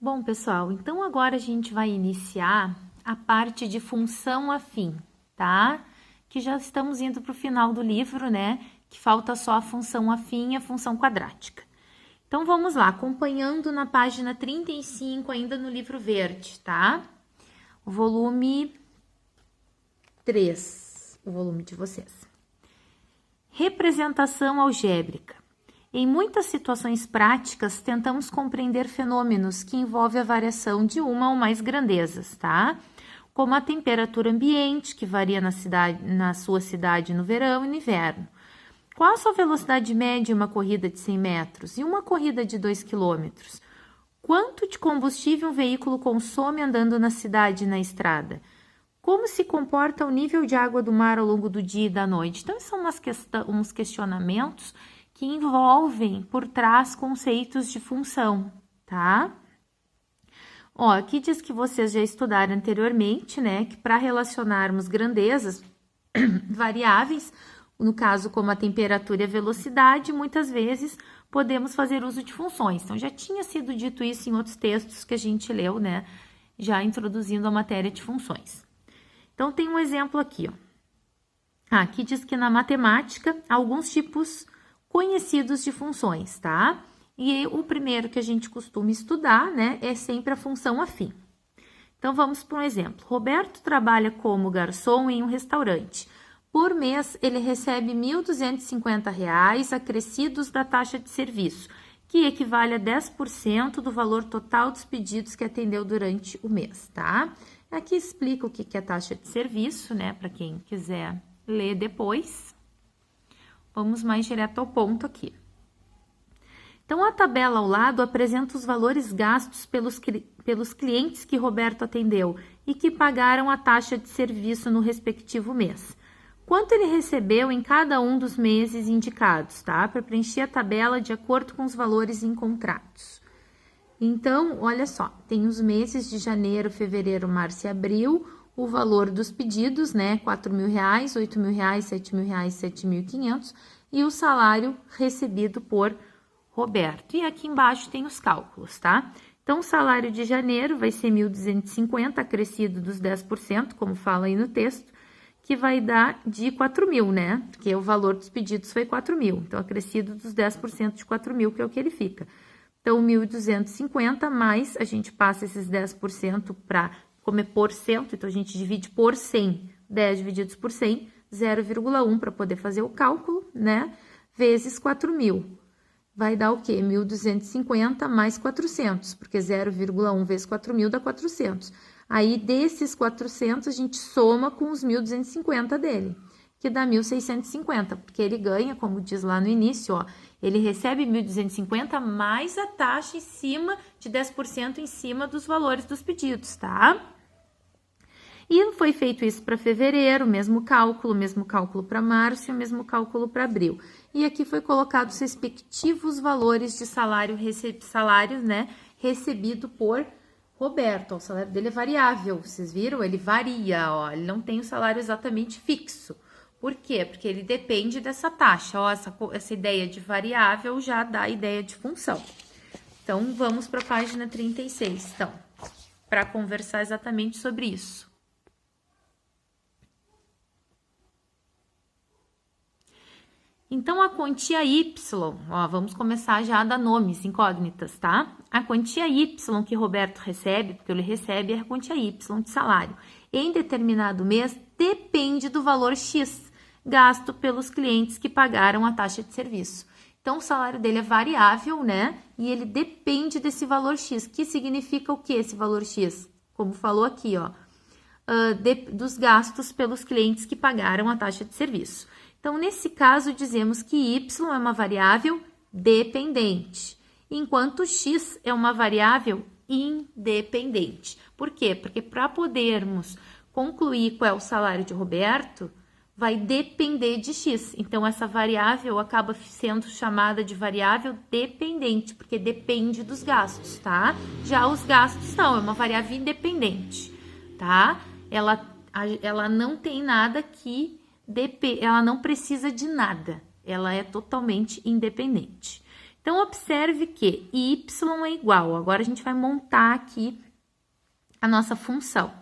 Bom, pessoal, então agora a gente vai iniciar a parte de função afim, tá? Que já estamos indo para o final do livro, né? Que falta só a função afim e a função quadrática. Então, vamos lá, acompanhando na página 35, ainda no livro verde, tá? O volume 3, o volume de vocês. Representação algébrica. Em muitas situações práticas, tentamos compreender fenômenos que envolvem a variação de uma ou mais grandezas, tá? Como a temperatura ambiente, que varia na sua cidade no verão e no inverno. Qual a sua velocidade média em uma corrida de 100 metros e uma corrida de 2 quilômetros? Quanto de combustível um veículo consome andando na cidade e na estrada? Como se comporta o nível de água do mar ao longo do dia e da noite? Então, são uns questionamentos que envolvem por trás conceitos de função, tá? Ó, aqui diz que vocês já estudaram anteriormente, né, que para relacionarmos grandezas variáveis, no caso como a temperatura e a velocidade, muitas vezes podemos fazer uso de funções. Então, já tinha sido dito isso em outros textos que a gente leu, né, já introduzindo a matéria de funções. Então, tem um exemplo aqui, ó. Aqui diz que na matemática, alguns tipos conhecidos de funções, tá? E o primeiro que a gente costuma estudar, né, é sempre a função afim. Então, vamos para um exemplo. Roberto trabalha como garçom em um restaurante. Por mês, ele recebe R$ 1.250 acrescidos da taxa de serviço, que equivale a 10% do valor total dos pedidos que atendeu durante o mês, tá? Aqui explica o que é taxa de serviço, né, para quem quiser ler depois. Vamos mais direto ao ponto aqui. Então, a tabela ao lado apresenta os valores gastos pelos clientes que Roberto atendeu e que pagaram a taxa de serviço no respectivo mês. Quanto ele recebeu em cada um dos meses indicados, tá? Para preencher a tabela de acordo com os valores encontrados. Então, olha só, tem os meses de janeiro, fevereiro, março e abril, o valor dos pedidos, né, R$ 4.000, R$ 8.000, R$ 7.000, R$ 7.500 e o salário recebido por Roberto. E aqui embaixo tem os cálculos, tá? Então, o salário de janeiro vai ser 1.250, acrescido dos 10%, como fala aí no texto, que vai dar de 4.000, né? Porque o valor dos pedidos foi 4.000, então, acrescido dos 10% de 4.000, que é o que ele fica. Então, 1.250 mais, a gente passa esses 10% para, como é por cento, então a gente divide por 100, 10 divididos por 100, 0,1 para poder fazer o cálculo, né? Vezes 4.000. Vai dar o quê? 1.250 mais 400, porque 0,1 vezes 4.000 dá 400. Aí, desses 400, a gente soma com os 1.250 dele, que dá 1.650, porque ele ganha, como diz lá no início, ó, ele recebe 1.250 mais a taxa em cima de 10% em cima dos valores dos pedidos, tá? E foi feito isso para fevereiro, mesmo cálculo para março e o mesmo cálculo para abril. E aqui foi colocado os respectivos valores de salário, né, recebido por Roberto. Ó, o salário dele é variável, vocês viram? Ele varia, ó, ele não tem o salário exatamente fixo. Por quê? Porque ele depende dessa taxa. Ó, essa ideia de variável já dá a ideia de função. Então, vamos para a página 36, então, para conversar exatamente sobre isso. Então, a quantia Y, ó, vamos começar já a dar nomes, incógnitas, tá? A quantia Y que Roberto recebe, porque ele recebe a quantia Y de salário, em determinado mês, depende do valor X gasto pelos clientes que pagaram a taxa de serviço. Então, o salário dele é variável, né? E ele depende desse valor X, que significa o que esse valor X? Como falou aqui, ó, dos gastos pelos clientes que pagaram a taxa de serviço. Então, nesse caso, dizemos que Y é uma variável dependente, enquanto X é uma variável independente. Por quê? Porque para podermos concluir qual é o salário de Roberto, vai depender de X. Então, essa variável acaba sendo chamada de variável dependente, porque depende dos gastos, tá? Já os gastos não, é uma variável independente, tá? Ela não tem nada que... ela não precisa de nada, ela é totalmente independente. Então, observe que y é igual. Agora, a gente vai montar aqui a nossa função.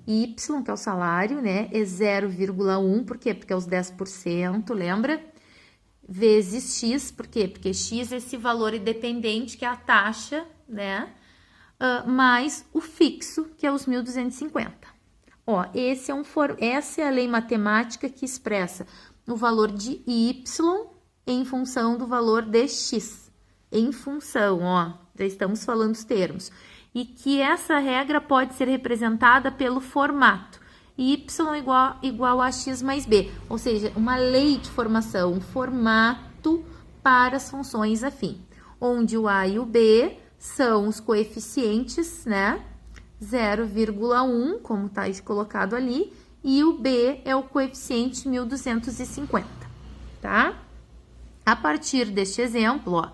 Y, que é o salário, né? É 0,1, por quê? Porque é os 10%, lembra? Vezes x, por quê? Porque x é esse valor independente, que é a taxa, né? Mais o fixo, que é os 1.250. Ó, essa é a lei matemática que expressa o valor de y em função do valor de x. Em função, ó, já estamos falando os termos. E que essa regra pode ser representada pelo formato y igual a x mais b, ou seja, uma lei de formação, um formato para as funções afim, onde o a e o b são os coeficientes, né? 0,1, como está colocado ali, e o b é o coeficiente 1250, tá? A partir deste exemplo, ó,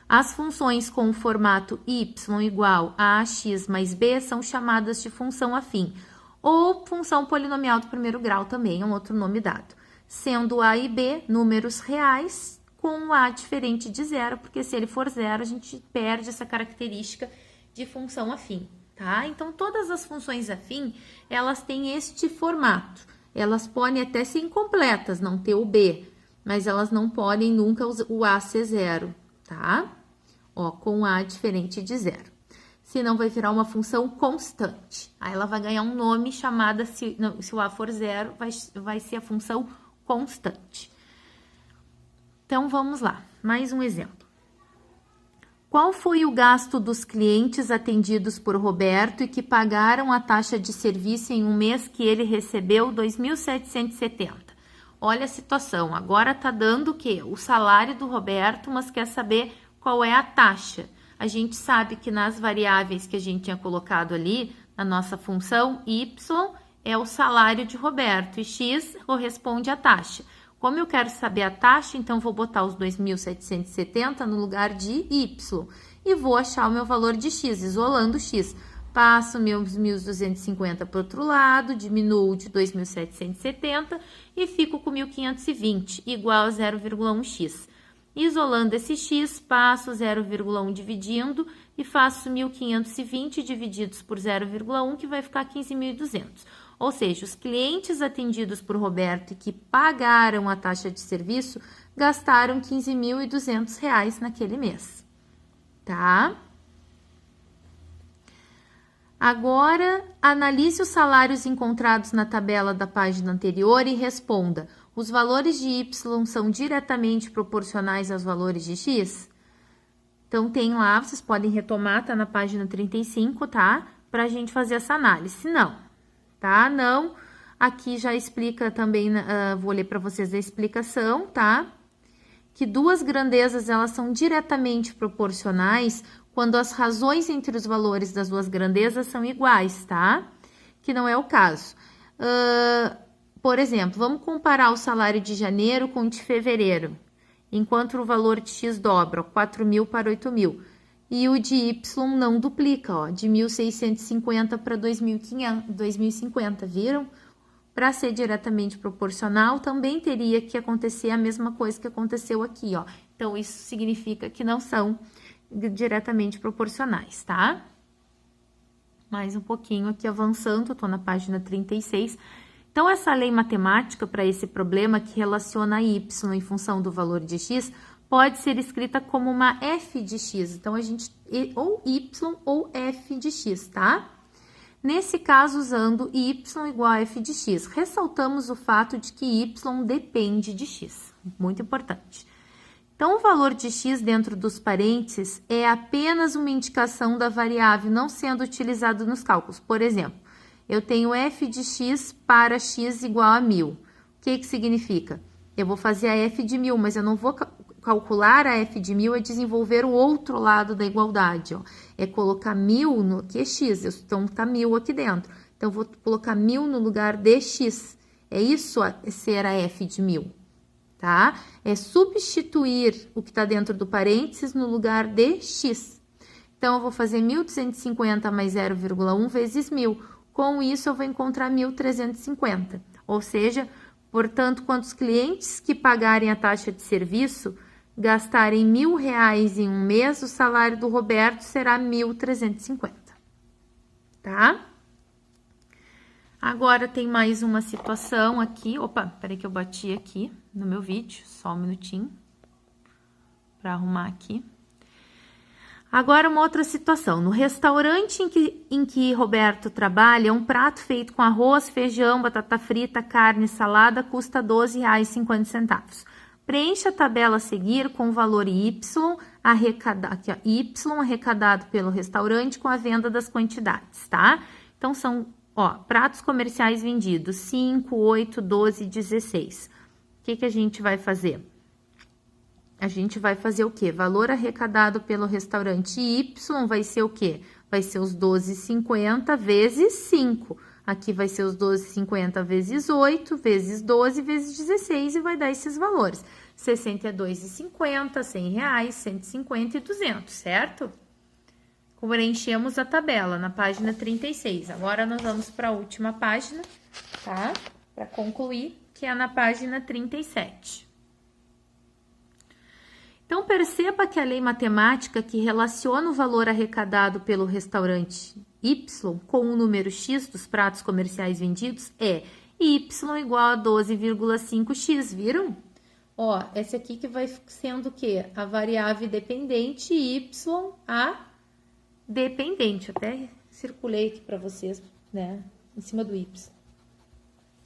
as funções com o formato y igual a ax mais b são chamadas de função afim, ou função polinomial do primeiro grau também, é um outro nome dado, sendo a e b números reais com o a diferente de zero, porque se ele for zero, a gente perde essa característica de função afim, tá? Então, todas as funções afim, elas têm este formato. Elas podem até ser incompletas, não ter o b, mas elas não podem nunca o a ser zero, tá? Ó, com a diferente de zero. Senão vai virar uma função constante. Aí ela vai ganhar um nome chamado, se o a for zero, vai ser a função constante. Então, vamos lá. Mais um exemplo. Qual foi o gasto dos clientes atendidos por Roberto e que pagaram a taxa de serviço em um mês que ele recebeu 2.770? Olha a situação. Agora está dando o quê? O salário do Roberto, mas quer saber qual é a taxa. A gente sabe que nas variáveis que a gente tinha colocado ali, na nossa função, y é o salário de Roberto e x corresponde à taxa. Como eu quero saber a taxa, então vou botar os 2.770 no lugar de y e vou achar o meu valor de x, isolando x. Passo meus 1.250 para o outro lado, diminuo de 2.770 e fico com 1.520, igual a 0,1x. Isolando esse x, passo 0,1 dividindo e faço 1.520 divididos por 0,1, que vai ficar 15.200. Ou seja, os clientes atendidos por Roberto e que pagaram a taxa de serviço gastaram R$ 15.200 naquele mês, tá? Agora, analise os salários encontrados na tabela da página anterior e responda: os valores de y são diretamente proporcionais aos valores de x? Então, tem lá, vocês podem retomar, tá na página 35, tá? Pra gente fazer essa análise. Não, tá? Não. Aqui já explica também, vou ler para vocês a explicação, tá? Que duas grandezas, elas são diretamente proporcionais quando as razões entre os valores das duas grandezas são iguais, tá? Que não é o caso. Por exemplo, vamos comparar o salário de janeiro com o de fevereiro, enquanto o valor de x dobra, ó, 4.000 para 8.000. E o de y não duplica, ó, de 1.650 para 2.050, viram? Para ser diretamente proporcional, também teria que acontecer a mesma coisa que aconteceu aqui, ó. Então, isso significa que não são diretamente proporcionais, tá? Mais um pouquinho aqui avançando, eu tô na página 36. Então, essa lei matemática para esse problema que relaciona y em função do valor de x pode ser escrita como uma f de x. Então, a gente ou y ou f de x, tá? Nesse caso, usando y igual a f de x, ressaltamos o fato de que y depende de x. Muito importante. Então, o valor de x dentro dos parênteses é apenas uma indicação da variável não sendo utilizado nos cálculos. Por exemplo, eu tenho f de x para x igual a 1.000. O que significa? Eu vou fazer a f de 1.000, mas eu não vou calcular a f de 1.000 e desenvolver o outro lado da igualdade. Ó. É colocar 1.000 no que é x, então tá 1.000 aqui dentro. Então, eu vou colocar 1.000 no lugar de x. É isso ser a f de 1.000. Tá? É substituir o que está dentro do parênteses no lugar de x. Então, eu vou fazer 1.250 mais 0,1 vezes 1.000. Com isso, eu vou encontrar 1.350. Ou seja, portanto, quando os clientes que pagarem a taxa de serviço gastarem R$1.000 em um mês, o salário do Roberto será 1.350, tá? Agora tem mais uma situação aqui. Opa, peraí que eu bati aqui no meu vídeo, só um minutinho para arrumar aqui. Agora uma outra situação. No restaurante em que Roberto trabalha, um prato feito com arroz, feijão, batata frita, carne e salada custa R$12,50. Preencha a tabela a seguir com o valor Y arrecadado pelo restaurante com a venda das quantidades, tá? Então, são, pratos comerciais vendidos, 5, 8, 12, 16. O que a gente vai fazer? A gente vai fazer o quê? Valor arrecadado pelo restaurante Y vai ser o quê? Vai ser os R$12,50 vezes 5. Aqui vai ser os R$12,50 vezes 8, vezes 12, vezes 16 e vai dar esses valores. R$62,50, R$100, 150 e 200, certo? Preenchemos a tabela na página 36. Agora, nós vamos para a última página, tá? Para concluir, que é na página 37. Então, perceba que a lei matemática que relaciona o valor arrecadado pelo restaurante Y com o número X dos pratos comerciais vendidos é Y igual a 12,5x, viram? Esse aqui que vai sendo o quê? A variável dependente Y a dependente. Até circulei aqui para vocês, né? Em cima do Y.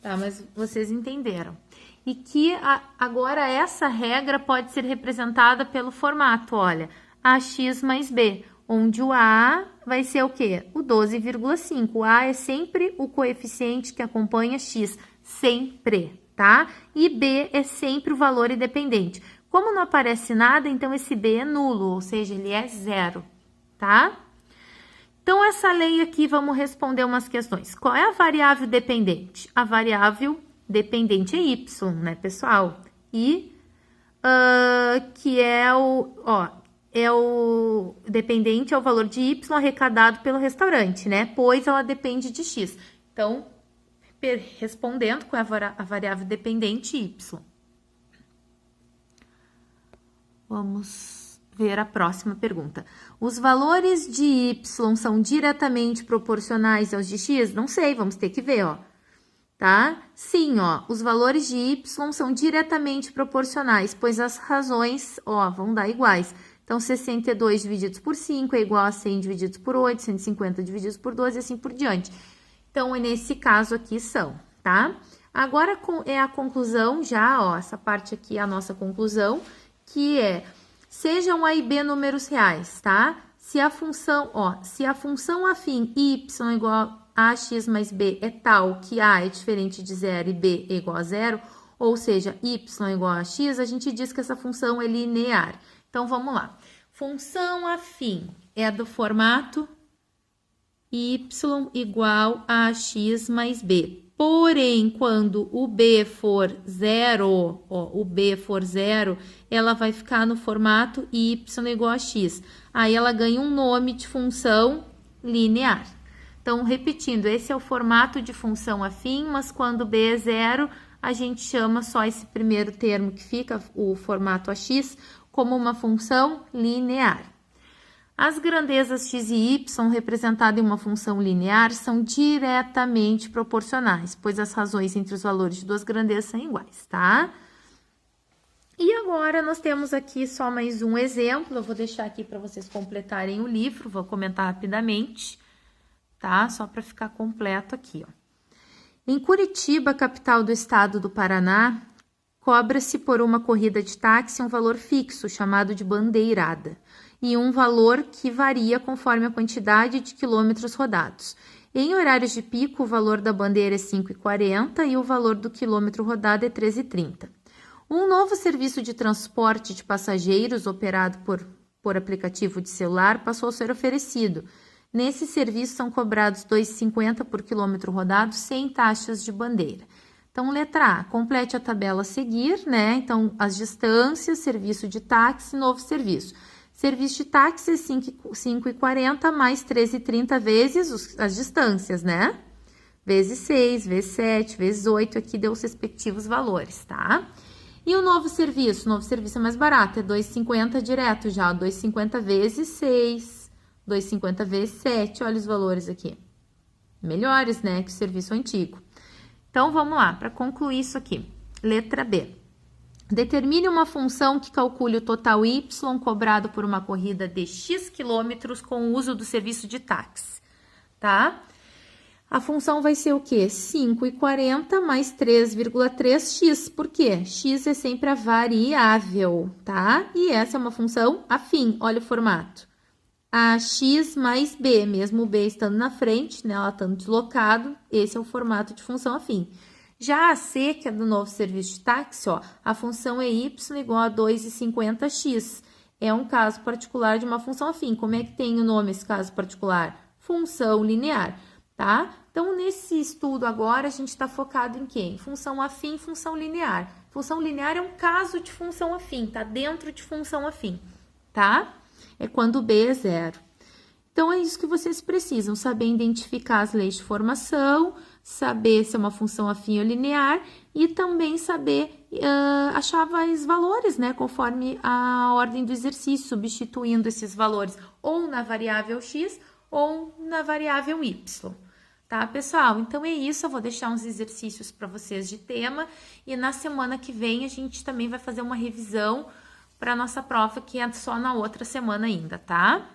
Tá, mas vocês entenderam. E que agora essa regra pode ser representada pelo formato, olha, AX mais B, onde o A vai ser o quê? O 12,5. O A é sempre o coeficiente que acompanha X, sempre, tá? E B é sempre o valor independente. Como não aparece nada, então esse B é nulo, ou seja, ele é zero, tá? Então, essa lei aqui, vamos responder umas questões. Qual é a variável dependente? A variável dependente é Y, né, pessoal? E que é o dependente é o valor de Y arrecadado pelo restaurante, né? Pois ela depende de X. Então, respondendo com a variável dependente Y. Vamos ver a próxima pergunta. Os valores de Y são diretamente proporcionais aos de X? Não sei, vamos ter que ver, tá? Sim, os valores de Y são diretamente proporcionais, pois as razões, vão dar iguais. Então, 62 divididos por 5 é igual a 100 divididos por 8, 150 divididos por 12 e assim por diante. Então, nesse caso aqui são, tá? Agora, é a conclusão já, essa parte aqui é a nossa conclusão, que é, sejam A e B números reais, tá? Se a função afim y igual a x mais b é tal que A é diferente de zero e B é igual a zero, ou seja, y igual a x, a gente diz que essa função é linear. Então, vamos lá. Função afim é do formato y igual a x mais b. Porém, quando o b for zero, ela vai ficar no formato y igual a x. Aí, ela ganha um nome de função linear. Então, repetindo, esse é o formato de função afim, mas quando b é zero, a gente chama só esse primeiro termo que fica, o formato AX, como uma função linear. As grandezas x e y representadas em uma função linear são diretamente proporcionais, pois as razões entre os valores de duas grandezas são iguais, tá? E agora nós temos aqui só mais um exemplo, eu vou deixar aqui para vocês completarem o livro, vou comentar rapidamente, tá? Só para ficar completo aqui, Em Curitiba, capital do estado do Paraná, cobra-se por uma corrida de táxi um valor fixo, chamado de bandeirada, e um valor que varia conforme a quantidade de quilômetros rodados. Em horários de pico, o valor da bandeira é R$ 5,40 e o valor do quilômetro rodado é R$ 13,30. Um novo serviço de transporte de passageiros operado por aplicativo de celular passou a ser oferecido. Nesse serviço são cobrados R$ 2,50 por quilômetro rodado sem taxas de bandeira. Então, letra A, complete a tabela a seguir, né? Então, as distâncias, serviço de táxi, novo serviço. Serviço de táxi é 5,40 mais 13,30 vezes as distâncias, né? Vezes 6, vezes 7, vezes 8, aqui deu os respectivos valores, tá? E o novo serviço? O novo serviço é mais barato, é 2,50 direto já, 2,50 vezes 6, 2,50 vezes 7, olha os valores aqui. Melhores, né, que o serviço antigo. Então, vamos lá, para concluir isso aqui. Letra B. Determine uma função que calcule o total Y cobrado por uma corrida de X quilômetros com o uso do serviço de táxi, tá? A função vai ser o quê? 5,40 mais 3,3x. Por quê? X é sempre a variável, tá? E essa é uma função afim. Olha o formato. AX mais B, mesmo o B estando na frente, né? Ela estando deslocado, esse é o formato de função afim. Já a C, que é do novo serviço de táxi, ó, a função é y igual a 2,50x. É um caso particular de uma função afim. Como é que tem o nome esse caso particular? Função linear, tá? Então, nesse estudo agora, a gente está focado em quê? Em função afim e função linear. Função linear é um caso de função afim, tá dentro de função afim, tá? É quando B é zero. Então, é isso que vocês precisam, saber identificar as leis de formação, saber se é uma função afim ou linear e também saber achar vários valores, né, conforme a ordem do exercício, substituindo esses valores ou na variável x ou na variável y. Tá, pessoal? Então, é isso. Eu vou deixar uns exercícios para vocês de tema e na semana que vem a gente também vai fazer uma revisão para a nossa prova, que é só na outra semana ainda, tá?